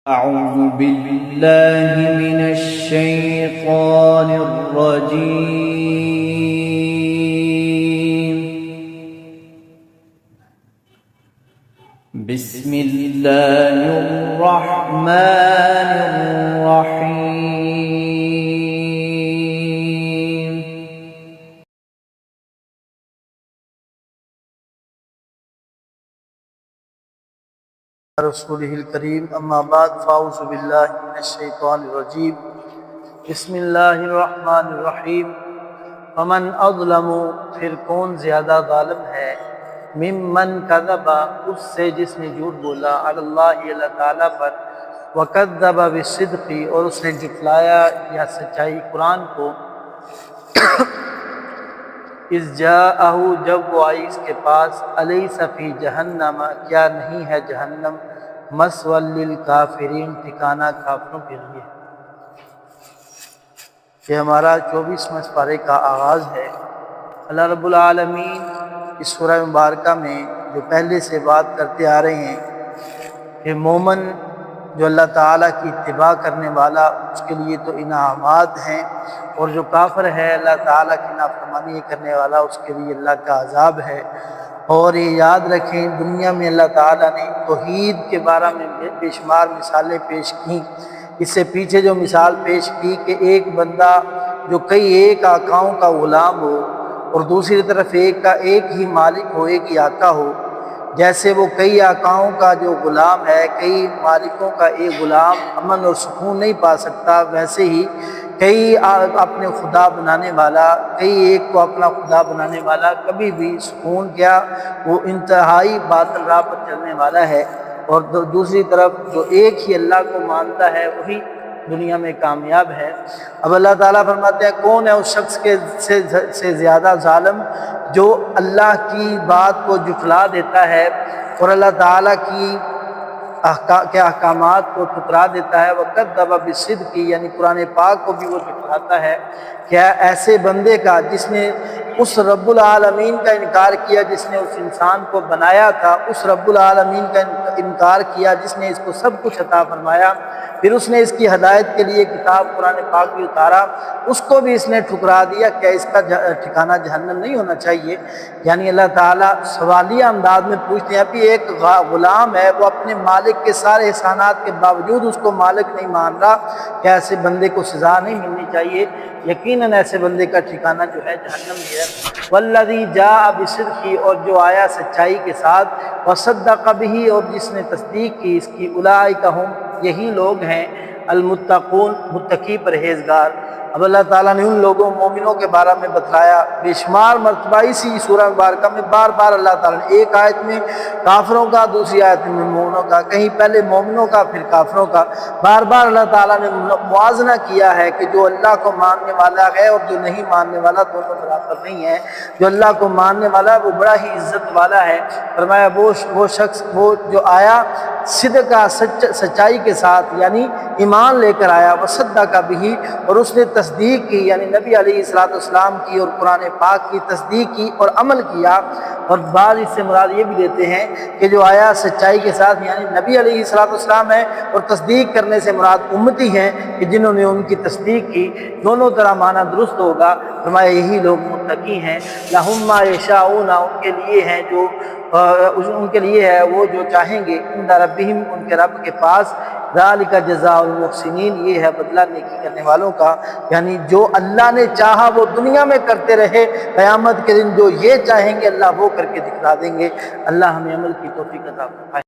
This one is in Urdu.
أعوذ بالله من الشيطان الرجيم. بسم الله الرحمن الرحيم. رسولہ الکریم اما بعد فاعوذ باللہ من الشیطان الرجیم بسم اللہ الرحمن الرحیم. فمن اظلم، پھر کون زیادہ ظالم ہے، ممن کذب، اس سے جس نے جھوٹ بولا، علی اللہ، اللہ تعالیٰ پر، وکذب بالصدق، اور اس نے جھٹلایا یا سچائی قرآن کو، اذ جاءہ، جب وہ آئی اس کے پاس، الیس فی جہنم، کیا نہیں ہے جہنم، مثوی للکافرین، ٹھکانہ کافروں کے لیے. یہ ہمارا 24واں پارے کا آغاز ہے. اللہ رب العالمین اس سورہ مبارکہ میں جو پہلے سے بات کرتے آ رہے ہیں کہ مومن جو اللہ تعالیٰ کی اتباع کرنے والا، اس کے لیے تو انعامات ہیں، اور جو کافر ہے اللہ تعالیٰ کی نافرمانی کرنے والا، اس کے لیے اللہ کا عذاب ہے. اور یہ یاد رکھیں، دنیا میں اللہ تعالیٰ نے توحید کے بارے میں بے شمار مثالیں پیش کیں. اس سے پیچھے جو مثال پیش کی کہ ایک بندہ جو کئی ایک آقاؤں کا غلام ہو، اور دوسری طرف ایک کا ایک ہی مالک ہو، ایک ہی آقا ہو. جیسے وہ کئی آقاؤں کا جو غلام ہے، کئی مالکوں کا ایک غلام امن اور سکون نہیں پا سکتا، ویسے ہی کئی اپنے خدا بنانے والا، کئی ایک کو اپنا خدا بنانے والا کبھی بھی سکون کیا، وہ انتہائی باطل راہ پر چلنے والا ہے. اور دوسری طرف جو ایک ہی اللہ کو مانتا ہے وہی دنیا میں کامیاب ہے. اب اللہ تعالیٰ فرماتے ہیں کون ہے اس شخص سے زیادہ ظالم جو اللہ کی بات کو جھٹلا دیتا ہے اور اللہ تعالیٰ کی احکامات کو ٹھکرا دیتا ہے. وَكَذَّبَ بِالصِّدْقِ، یعنی قرآن پاک کو بھی وہ جھٹلاتا ہے. کیا ایسے بندے کا جس نے اس رب العالمین کا انکار کیا جس نے اس انسان کو بنایا تھا، اس رب العالمین کا انکار کیا جس نے اس کو سب کچھ عطا فرمایا، پھر اس نے اس کی ہدایت کے لیے کتاب قرآن پاک بھی اتارا، اس کو بھی اس نے ٹھکرا دیا. کیا اس کا ٹھکانہ جہنم نہیں ہونا چاہیے؟ یعنی اللہ تعالیٰ سوالیہ انداز میں پوچھتے ہیں. ابھی ایک غلام ہے، وہ اپنے مالک کے سارے احسانات کے باوجود اس کو مالک نہیں مان رہا، کیا ایسے بندے کو سزا نہیں ملنی چاہیے؟ یقیناً ایسے بندے کا ٹھکانہ جو ہے جہنم ہی ہے. والذی جاء بالصدق، اور جو آیا سچائی کے ساتھ، وصدق بہ، اور جس نے تصدیق کی اس کی، اولئک ہم، یہی لوگ ہیں، المتقون، متقی پرہیزگار. اب اللہ تعالیٰ نے ان لوگوں مومنوں کے بارے میں بتلایا بے شمار مرتبہ. اسی سورہ مبارکہ میں بار بار اللہ تعالیٰ نے ایک آیت میں کافروں کا، دوسری آیت میں مومنوں کا، کہیں پہلے مومنوں کا پھر کافروں کا، بار بار اللہ تعالیٰ نے موازنہ کیا ہے کہ جو اللہ کو ماننے والا ہے اور جو نہیں ماننے والا دونوں برابر نہیں ہے. جو اللہ کو ماننے والا ہے وہ بڑا ہی عزت والا ہے. فرمایا وہ شخص وہ جو آیا صدق کا سچائی کے ساتھ، یعنی ایمان لے کر آیا، وصدق بہ، اور اس نے تصدیق کی، یعنی نبی علیہ السلام کی اور قرآن پاک کی تصدیق کی اور عمل کیا. اور بعض اس سے مراد یہ بھی دیتے ہیں کہ جو آیا سچائی کے ساتھ، یعنی نبی علیہ السلام ہے، اور تصدیق کرنے سے مراد امتی ہیں کہ جنہوں نے ان کی تصدیق کی. دونوں طرح معنی درست ہوگا. فرمایا یہی لوگ متقی ہیں. لہم ما یشاؤون، ان کے لیے ہیں جو ان کے لیے ہے وہ جو چاہیں گے، عند ربہم، ان کے رب کے پاس. ذالک جزاء المحسنین، یہ ہے بدلہ نیکی کرنے والوں کا. یعنی جو اللہ نے چاہا وہ دنیا میں کرتے رہے، قیامت کے دن جو یہ چاہیں گے اللہ وہ کر کے دکھلا دیں گے. اللہ ہمیں عمل کی توفیق عطا فرمائے.